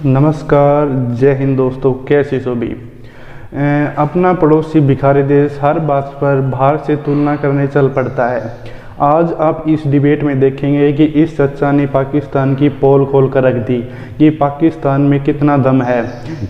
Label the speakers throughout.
Speaker 1: नमस्कार, जय हिंद दोस्तों। कैसे सभी। अपना पड़ोसी भिखारी देश हर बात पर भारत से तुलना करने चल पड़ता है। आज आप इस डिबेट में देखेंगे कि इस चर्चा ने पाकिस्तान की पोल खोल कर रख दी कि पाकिस्तान में कितना दम है।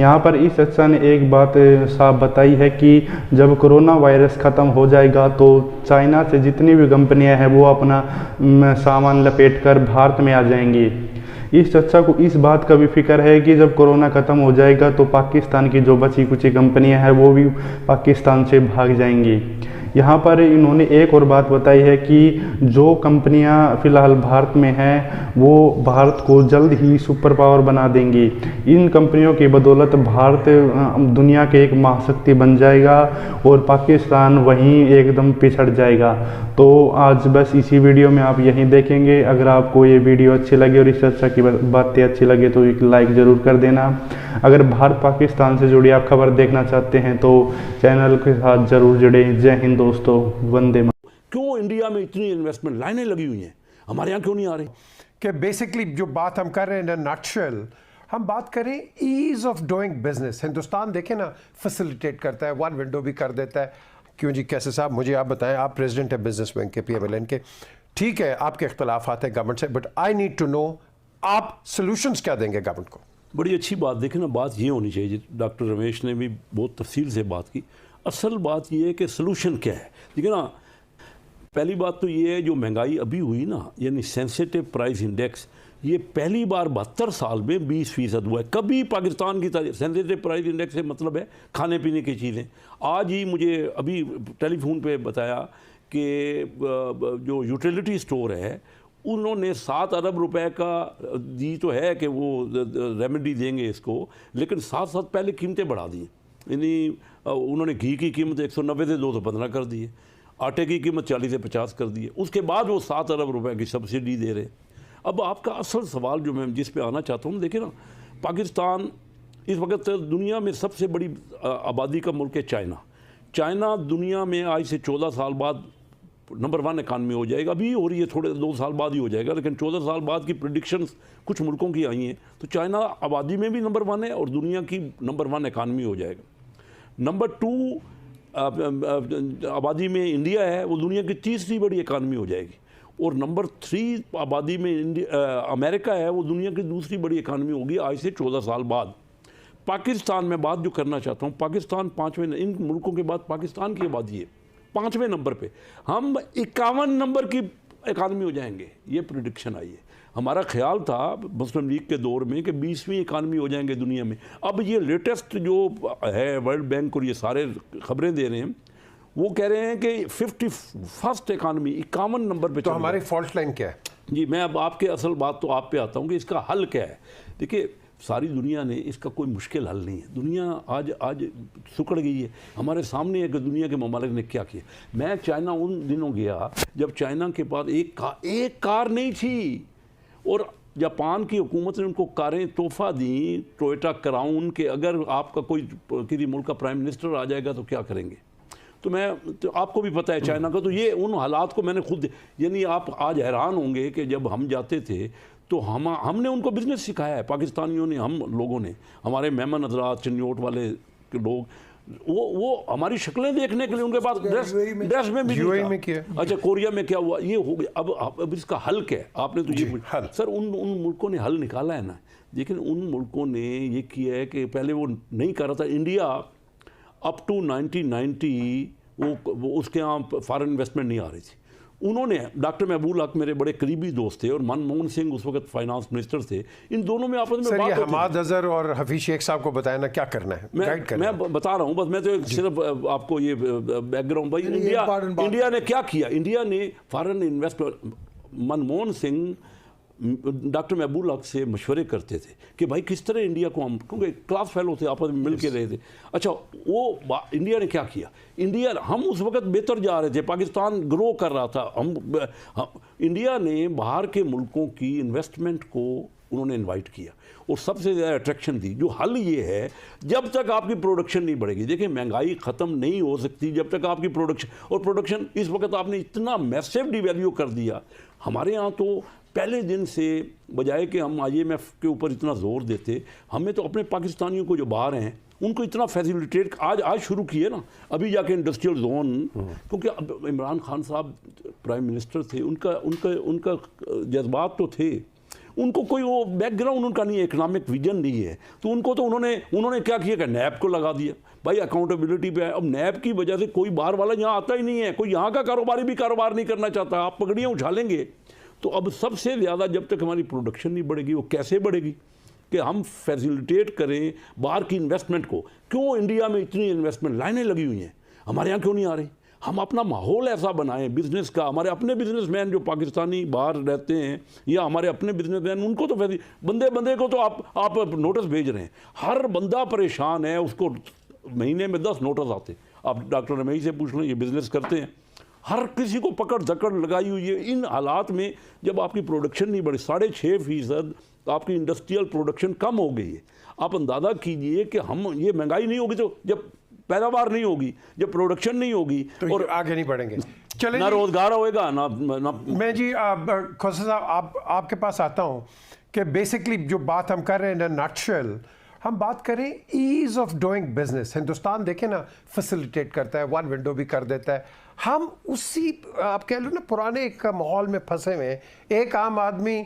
Speaker 1: यहाँ पर इस चर्चा ने एक बात साफ बताई है कि जब कोरोना वायरस ख़त्म हो जाएगा तो चाइना से जितनी भी कंपनियाँ हैं वो अपना सामान लपेट कर भारत में आ जाएंगी। इस चर्चा को इस बात का भी फिक्र है कि जब कोरोना ख़त्म हो जाएगा तो पाकिस्तान की जो बची कुची कंपनियां हैं वो भी पाकिस्तान से भाग जाएंगी। यहाँ पर इन्होंने एक और बात बताई है कि जो कंपनियां फ़िलहाल भारत में हैं वो भारत को जल्द ही सुपर पावर बना देंगी। इन कंपनियों की बदौलत भारत दुनिया के एक महाशक्ति बन जाएगा और पाकिस्तान वहीं एकदम पिछड़ जाएगा। तो आज बस इसी वीडियो में आप यहीं देखेंगे। अगर आपको ये वीडियो अच्छी लगे और इस चर्चा की बातें अच्छी लगे तो एक लाइक ज़रूर कर देना। अगर भारत पाकिस्तान से जुड़ी आप खबर देखना चाहते हैं तो चैनल के साथ ज़रूर जुड़े। जय हिंद दोस्तों, वंदे मातरम।
Speaker 2: क्यों इंडिया में इतनी इन्वेस्टमेंट लाइनें लगी हुई हैं, हमारे यहाँ क्यों नहीं आ रही?
Speaker 3: कि बेसिकली जो बात हम कर रहे हैं नटशेल, हम बात करें ease of doing business. Hindustan देखें ना, फैसिलिटेट करता है, वन विंडो भी कर देता है। क्यों जी, कैसे साहब, मुझे आप बताएं, आप प्रेसिडेंट है बिजनेस बैंक के, PMLN के, ठीक है आपके इख्तलाफ आते हैं गवर्नमेंट से, but I need to know आप सोल्यूशंस क्या देंगे गवर्नमेंट को?
Speaker 2: बड़ी अच्छी बात। देखें ना, बात ये होनी चाहिए, डॉक्टर रमेश ने भी बहुत तफसील से बात की। असल बात ये है कि सलूशन क्या है। देखिए ना, पहली बात तो ये है, जो महंगाई अभी हुई ना, यानी सेंसिटिव प्राइस इंडेक्स, ये पहली बार 72 साल में 20% हुआ है। कभी पाकिस्तान की तारीख सेंसिटिव प्राइस इंडेक्स से मतलब है खाने पीने की चीज़ें। आज ही मुझे अभी टेलीफोन पे बताया कि जो यूटिलिटी स्टोर है उन्होंने 7 अरब रुपए का दी तो है कि वो रेमेडी देंगे इसको, लेकिन साथ साथ पहले कीमतें बढ़ा दी। यानी उन्होंने घी की कीमत 190 से 215 कर दी है, आटे की कीमत 40 से 50 कर दी है, उसके बाद वो 7 अरब रुपए की सब्सिडी दे रहे। अब आपका असल सवाल जो मैं जिस पे आना चाहता हूँ, देखिए ना, पाकिस्तान इस वक्त दुनिया में सबसे बड़ी आबादी का मुल्क है चाइना। चाइना दुनिया में आज से 14 साल बाद नंबर 1 इकानमी हो जाएगा। अभी हो रही है, थोड़े 2 साल बाद ही हो जाएगा, लेकिन 14 साल बाद की प्रेडिक्शंस कुछ मुल्कों की आई हैं। तो चाइना आबादी में भी नंबर 1 है और दुनिया की नंबर 1 इकानमी हो जाएगा। नंबर 2 आबादी में इंडिया है, वो दुनिया की तीसरी बड़ी इकानमी हो जाएगी। और नंबर 3 आबादी में अमेरिका है, वो दुनिया की दूसरी बड़ी इकानमी होगी आज से 14 साल बाद। पाकिस्तान में बात जो करना चाहता हूँ, पाकिस्तान 5वें, इन मुल्कों के बाद पाकिस्तान की आबादी है 5वें नंबर पे, हम 51 नंबर की इकानमी हो जाएंगे, ये प्रेडिक्शन आई है। हमारा ख्याल था मुस्लिम लीग के दौर में कि 20वीं इकानमी हो जाएंगे दुनिया में। अब ये लेटेस्ट जो है वर्ल्ड बैंक और ये सारे खबरें दे रहे हैं, वो कह रहे हैं कि 51st इकानमी 51 नंबर पे।
Speaker 3: तो हमारी फॉल्ट लाइन क्या है
Speaker 2: जी? मैं अब आपके असल बात तो आप पे आता हूँ कि इसका हल क्या है। देखिए, सारी दुनिया ने इसका कोई मुश्किल हल नहीं है। दुनिया आज सुकड़ गई है। हमारे सामने है कि दुनिया के ममालिक ने क्या किया। मैं चाइना उन दिनों गया जब चाइना के पास एक कार नहीं थी, और जापान की हुकूमत ने उनको कारें तोहफा दी, टोयोटा क्राउन के। अगर आपका कोई किसी मुल्क का प्राइम मिनिस्टर आ जाएगा तो क्या करेंगे? तो आपको भी पता है चाइना का। तो ये उन हालात को मैंने खुद, यानी आप आज हैरान होंगे कि जब हम जाते थे तो हमने उनको बिजनेस सिखाया है, पाकिस्तानियों ने, हम लोगों ने, हमारे मेहमान हजरात, चिन्योट वाले लोग, वो हमारी शक्लें देखने के लिए उनके पास ड्रेस में भी
Speaker 3: में किया।
Speaker 2: अच्छा, कोरिया में क्या हुआ, ये हो गया। अब इसका हल क्या है? आपने तो ये सर उन मुल्कों ने हल निकाला है ना। लेकिन उन मुल्कों ने ये किया है कि पहले वो नहीं कर रहा था। इंडिया अप टू 1990 वो उसके यहाँ फॉरेन इन्वेस्टमेंट नहीं आ रही थी। उन्होंने, डॉक्टर महबूब हक मेरे बड़े करीबी दोस्त थे और मनमोहन सिंह उस वक्त फाइनेंस मिनिस्टर थे। इन दोनों में आपस में
Speaker 3: सर,
Speaker 2: बात होती।
Speaker 3: हमाद अजहर और हफीज शेख साहब को बताया ना क्या करना है, गाइड करना है।
Speaker 2: मैं बता रहा हूँ बस, मैं तो सिर्फ आपको ये बैकग्राउंड भाई। इंडिया ने क्या किया? इंडिया ने foreign investment, Manmohan Singh doctor महबूब हक से मशवरे करते थे कि भाई किस तरह इंडिया को हम, क्योंकि क्लास फेलो थे, आपस में मिल के रहे थे। अच्छा, वो इंडिया ने क्या किया? हम उस वक्त बेहतर जा रहे थे, पाकिस्तान ग्रो कर रहा था। इंडिया ने बाहर के मुल्कों की इन्वेस्टमेंट को उन्होंने इनवाइट किया और सबसे ज़्यादा अट्रैक्शन दी। जो हल ये है, जब तक आपकी प्रोडक्शन नहीं बढ़ेगी, देखिए महंगाई ख़त्म नहीं हो सकती जब तक आपकी प्रोडक्शन, और प्रोडक्शन इस वक्त आपने इतना मैसिव डिवैल्यू कर दिया। हमारे यहाँ तो पहले दिन से, बजाय कि हम IMF के ऊपर इतना जोर देते, हमें तो अपने पाकिस्तानियों को जो बाहर हैं उनको इतना फैसिलिटेट आज शुरू किए ना, अभी जाके इंडस्ट्रियल जोन, क्योंकि अब इमरान खान साहब प्राइम मिनिस्टर थे, उनका जज्बात तो थे, उनको कोई वो बैकग्राउंड उनका नहीं है, इकोनॉमिक विजन नहीं है, तो उन्होंने क्या किया कि नैब को लगा दिया, भाई अकाउंटेबिलिटी पे है। अब नैब की वजह से कोई बाहर वाला यहाँ आता ही नहीं है, कोई यहाँ का कारोबारी भी कारोबार नहीं करना चाहता, आप पगड़ियाँ उछालेंगे। तो अब सबसे ज़्यादा जब तक हमारी प्रोडक्शन नहीं बढ़ेगी, वो कैसे बढ़ेगी कि हम फैसिलिटेट करें बाहर की इन्वेस्टमेंट को। क्यों इंडिया में इतनी इन्वेस्टमेंट लाइनें लगी हुई हैं, हमारे यहाँ क्यों नहीं आ रही? हम अपना माहौल ऐसा बनाएं बिजनेस का, हमारे अपने बिजनेसमैन जो पाकिस्तानी बाहर रहते हैं या हमारे अपने बिजनेसमैन, उनको तो बंदे को तो आप नोटिस भेज रहे हैं, हर बंदा परेशान है, उसको महीने में 10 नोटिस आते। आप डॉक्टर रमेश से पूछ लें, ये बिजनेस करते हैं, हर किसी को पकड़ धकड़ लगाई हुई है। इन हालात में जब आपकी प्रोडक्शन नहीं बढ़ी, 6.5% आपकी इंडस्ट्रियल प्रोडक्शन कम हो गई है, आप अंदाज़ा कीजिए कि हम ये महंगाई नहीं होगी तो जब पैदावार नहीं होगी, जब प्रोडक्शन नहीं होगी
Speaker 3: तो और आगे नहीं बढ़ेंगे, चले
Speaker 2: ना रोजगार होएगा ना।
Speaker 3: मैं जी खोसा साहब आपके पास आता हूं कि बेसिकली जो बात हम कर रहे हैं ना, नटशेल हम बात करें ease of doing business. Hindustan देखें ना, फैसिलिटेट करता है, वन विंडो भी कर देता है। हम उसी आप कह लो ना पुराने एक माहौल में फंसे हुए हैं। एक आम आदमी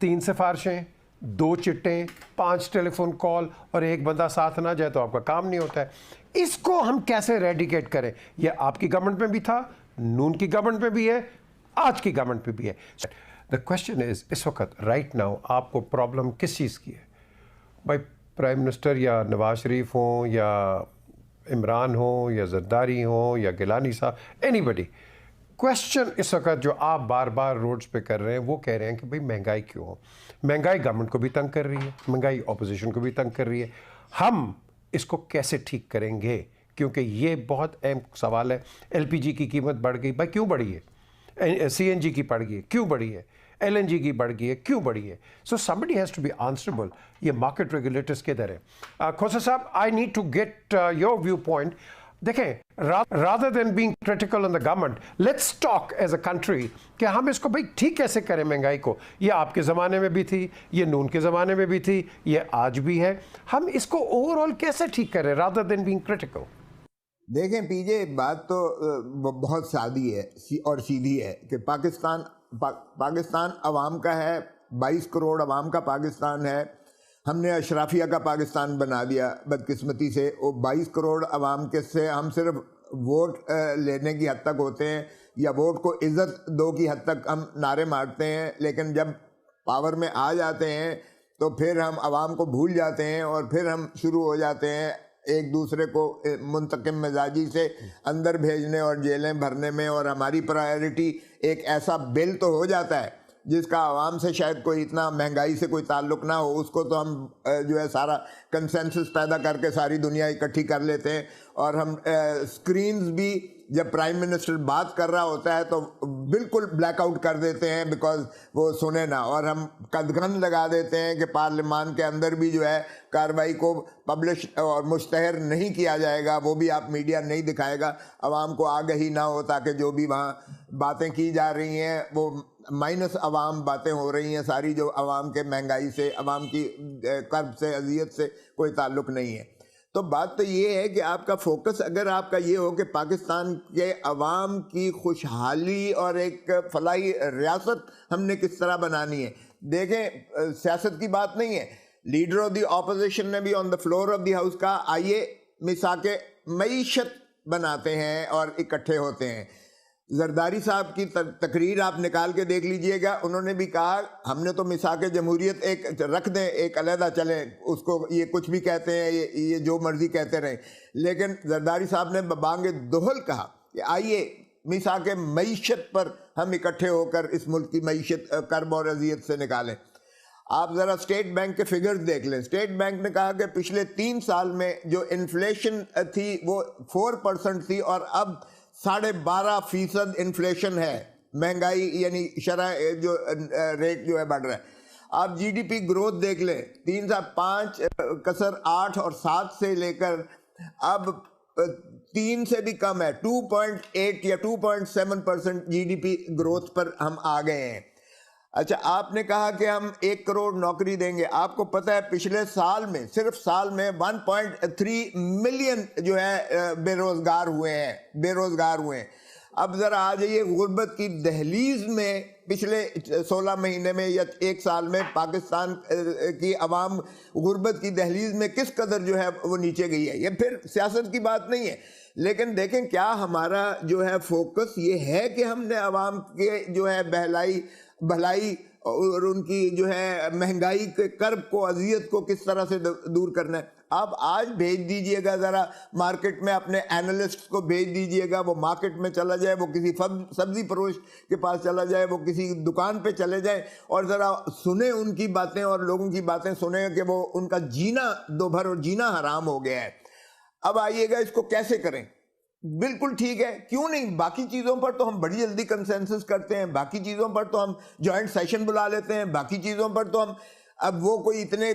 Speaker 3: 3 सिफारिशें, 2 चिट्टें, 5 टेलीफोन कॉल और एक बंदा साथ ना जाए तो आपका काम नहीं होता है। इसको हम कैसे रेडिकेट करें? ये आपकी गवर्नमेंट में भी था, नून की गवर्नमेंट में भी है, आज की गवर्नमेंट में भी है। द क्वेश्चन इज, इस वक्त राइट नाउ आपको प्रॉब्लम किस चीज़ की है? भाई प्राइम मिनिस्टर या नवाज शरीफ हो या इमरान हो या जरदारी हो या गिलानी साहब, एनीबडी, क्वेश्चन इस वक्त जो आप बार बार रोड्स पे कर रहे हैं वो कह रहे हैं कि भाई महंगाई क्यों हो? महंगाई गवर्नमेंट को भी तंग कर रही है, महंगाई ऑपोजिशन को भी तंग कर रही है। हम इसको कैसे ठीक करेंगे? क्योंकि ये बहुत अहम सवाल है। LPG की कीमत बढ़ गई, भाई क्यों बढ़ी है? CNG की बढ़ गई है, क्यों बढ़ी है? LNG की बढ़ गई है, क्यों बढ़ी है? So somebody has to be answerable. ये मार्केट रेगुलेटर्स किधर है? खोसा साहब, I need to get your view point. देखें, rather than being critical on the government, let's talk as a country कि हम इसको भाई ठीक कैसे करें महंगाई को। ये आपके ज़माने में भी थी, ये नून के ज़माने में भी थी, ये आज भी है। हम इसको ओवरऑल कैसे ठीक करें रादर देन बीइंग क्रिटिकल?
Speaker 4: देखें पीजे, बात तो बहुत सादी है और सीधी है कि पाकिस्तान अवाम का है, 22 करोड़ अवाम का पाकिस्तान है। हमने अशराफिया का पाकिस्तान बना दिया बदकिस्मती से। वो 22 करोड़ अवाम के से हम सिर्फ वोट लेने की हद तक होते हैं या वोट को इज़्ज़त दो की हद तक हम नारे मारते हैं, लेकिन जब पावर में आ जाते हैं तो फिर हम अवाम को भूल जाते हैं और फिर हम शुरू हो जाते हैं एक दूसरे को मुंतकिम मिजाजी से अंदर भेजने और जेलें भरने में। और हमारी प्रायोरिटी एक ऐसा बिल तो हो जाता है जिसका आवाम से शायद कोई इतना महंगाई से कोई ताल्लुक़ ना हो, उसको तो हम जो है सारा कंसेंसस पैदा करके सारी दुनिया इकट्ठी कर लेते हैं। और हम स्क्रीन्स भी जब प्राइम मिनिस्टर बात कर रहा होता है तो बिल्कुल ब्लैकआउट कर देते हैं बिकॉज वो सुने ना। और हम कदगन लगा देते हैं कि पार्लियामान के अंदर भी जो है कार्रवाई को पब्लिश और मुश्तहर नहीं किया जाएगा, वो भी आप मीडिया नहीं दिखाएगा, आवाम को आगही ना हो, ताकि जो भी वहाँ बातें की जा रही हैं वो माइनस अवाम बातें हो रही हैं सारी, जो अवाम के महंगाई से, अवाम की कर्ब से, अजियत से कोई ताल्लुक़ नहीं है। तो बात तो ये है कि आपका फोकस अगर आपका ये हो कि पाकिस्तान के अवाम की खुशहाली और एक फलाही रियासत हमने किस तरह बनानी है। देखें, सियासत की बात नहीं है, लीडर ऑफ द ऑपोजिशन ने भी on the floor of the house कहा आइए मिसाके मईशत बनाते हैं और इकट्ठे होते हैं। जरदारी साहब की तकरीर आप निकाल के देख लीजिएगा, उन्होंने भी कहा हमने तो मिसाके जमहूरियत एक रख दें, एक अलहदा चलें, उसको ये कुछ भी कहते हैं, ये जो मर्जी कहते रहें, लेकिन जरदारी साहब ने बांगे दोहल कहा कि आइए मिसाके मईशत पर हम इकट्ठे होकर इस मुल्क की मईशत कर्ब और अजियत से निकालें। आप ज़रा स्टेट बैंक के फिगर्स देख लें। स्टेट बैंक ने कहा कि पिछले 3 साल में जो इन्फ्लेशन थी वो 4% थी और अब 12.5% इन्फ्लेशन है, महंगाई यानी शरह जो रेट जो है बढ़ रहा है। आप GDP ग्रोथ देख लें, 3 से 5 कसर 8 और 7 से लेकर अब 3 से भी कम है, 2.8 या 2.7% GDP ग्रोथ पर हम आ गए हैं। अच्छा, आपने कहा कि हम 1 करोड़ नौकरी देंगे। आपको पता है पिछले साल में, सिर्फ साल में 1.3 मिलियन जो है बेरोजगार हुए हैं। अब जरा आ जाइए, गुर्बत की दहलीज में पिछले 16 महीने में या 1 साल में पाकिस्तान की आवाम गुर्बत की दहलीज में किस कदर जो है वो नीचे गई है। ये फिर सियासत की बात नहीं है, लेकिन देखें क्या हमारा जो है फोकस ये है कि हमने आवाम के जो है भलाई और उनकी जो है महंगाई के कर्ब को, अजियत को किस तरह से दूर करना है। आप आज भेज दीजिएगा ज़रा मार्केट में, अपने एनालिस्ट को भेज दीजिएगा, वो मार्केट में चला जाए, वो किसी सब्जी फरोश के पास चला जाए, वो किसी दुकान पे चले जाए और ज़रा सुने उनकी बातें और लोगों की बातें सुने कि वो उनका जीना दोभर और जीना हराम हो गया है। अब आइएगा इसको कैसे करें। बिल्कुल ठीक है, क्यों नहीं, बाकी चीज़ों पर तो हम बड़ी जल्दी कंसेंसस करते हैं, बाकी चीज़ों पर तो हम जॉइंट सेशन बुला लेते हैं, बाकी चीज़ों पर तो हम, अब वो कोई इतने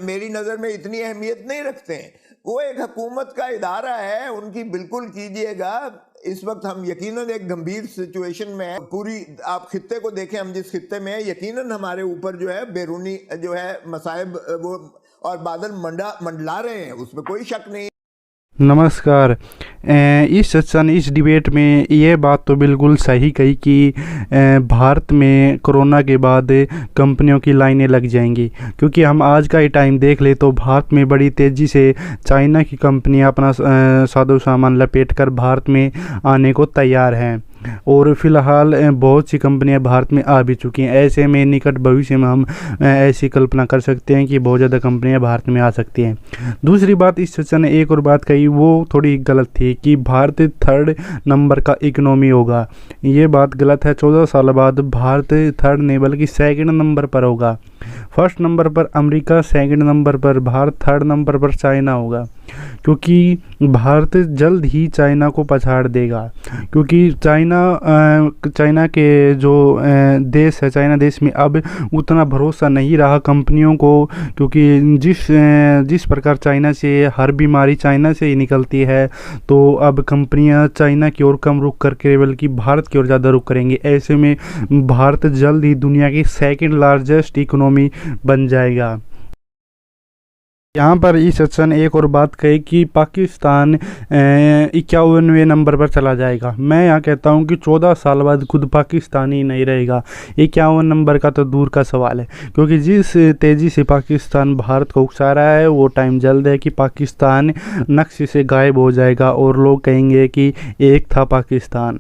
Speaker 4: मेरी नज़र में इतनी अहमियत नहीं रखते हैं। वो एक हुकूमत का इदारा है, उनकी बिल्कुल कीजिएगा। इस वक्त हम यकीनन एक गंभीर सिचुएशन में है। पूरी आप खित्ते को देखें, हम जिस खित्ते में हैं, यकीनन हमारे ऊपर जो है बैरूनी जो है मसाइब वो और बादल मंडला रहे हैं, उसमें कोई शक नहीं।
Speaker 1: नमस्कार। इस सेशन, इस डिबेट में ये बात तो बिल्कुल सही कही कि भारत में कोरोना के बाद कंपनियों की लाइनें लग जाएंगी, क्योंकि हम आज का ही टाइम देख ले तो भारत में बड़ी तेज़ी से चाइना की कंपनियां अपना साजो सामान लपेट कर भारत में आने को तैयार हैं और फिलहाल बहुत सी कंपनियां भारत में आ भी चुकी हैं। ऐसे में निकट भविष्य में हम ऐसी कल्पना कर सकते हैं कि बहुत ज़्यादा कंपनियां भारत में आ सकती हैं। दूसरी बात, इस सेशन ने एक और बात कही, वो थोड़ी गलत थी कि भारत 3rd नंबर का इकोनॉमी होगा। ये बात गलत है। 14 साल बाद भारत 3rd नहीं बल्कि 2nd नंबर पर होगा। 1st नंबर पर अमेरिका, 2nd नंबर पर भारत, 3rd नंबर पर चाइना होगा, क्योंकि भारत जल्द ही चाइना को पछाड़ देगा। क्योंकि चाइना के जो देश है, चाइना देश में अब उतना भरोसा नहीं रहा कंपनियों को, क्योंकि जिस प्रकार चाइना से हर बीमारी चाइना से ही निकलती है, तो अब कंपनियां चाइना की ओर कम रुख करके बल्कि भारत की ओर ज़्यादा रुख करेंगे। ऐसे में भारत जल्द ही दुनिया की 2nd लार्जेस्ट इकोनॉमी बन जाएगा। यहाँ पर इस सेशन एक और बात कही कि पाकिस्तान 51वें नंबर पर चला जाएगा। मैं यहाँ कहता हूँ कि 14 साल बाद खुद पाकिस्तान ही नहीं रहेगा। 51 नंबर का तो दूर का सवाल है, क्योंकि जिस तेज़ी से पाकिस्तान भारत को उकसा रहा है, वो टाइम जल्द है कि पाकिस्तान नक्शे से गायब हो जाएगा और लोग कहेंगे कि एक था पाकिस्तान।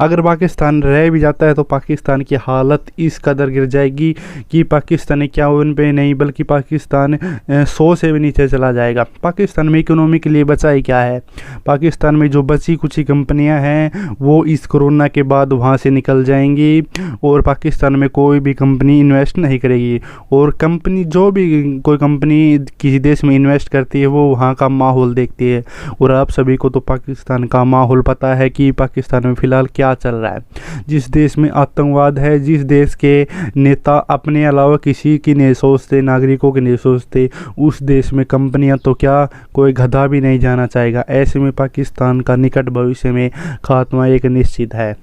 Speaker 1: अगर पाकिस्तान रह भी जाता है तो पाकिस्तान की हालत इस कदर गिर जाएगी कि पाकिस्तान 51 पे नहीं बल्कि पाकिस्तान 100 से भी नीचे चला जाएगा। पाकिस्तान में इकोनॉमी के लिए बचा ही क्या है। पाकिस्तान में जो बची कुछ ही कंपनियां हैं वो इस कोरोना के बाद वहां से निकल जाएंगी और पाकिस्तान में कोई भी कंपनी इन्वेस्ट नहीं करेगी। और कंपनी जो भी कोई कंपनी किसी देश में इन्वेस्ट करती है वो वहाँ का माहौल देखती है। और आप सभी को तो पाकिस्तान का माहौल पता है कि पाकिस्तान में फ़िलहाल क्या चल रहा है। जिस देश में आतंकवाद है, जिस देश के नेता अपने अलावा किसी की नहीं सोचते, नागरिकों की नहीं सोचते, उस देश में कंपनियां तो क्या कोई गधा भी नहीं जाना चाहेगा। ऐसे में पाकिस्तान का निकट भविष्य में खात्मा एक निश्चित है।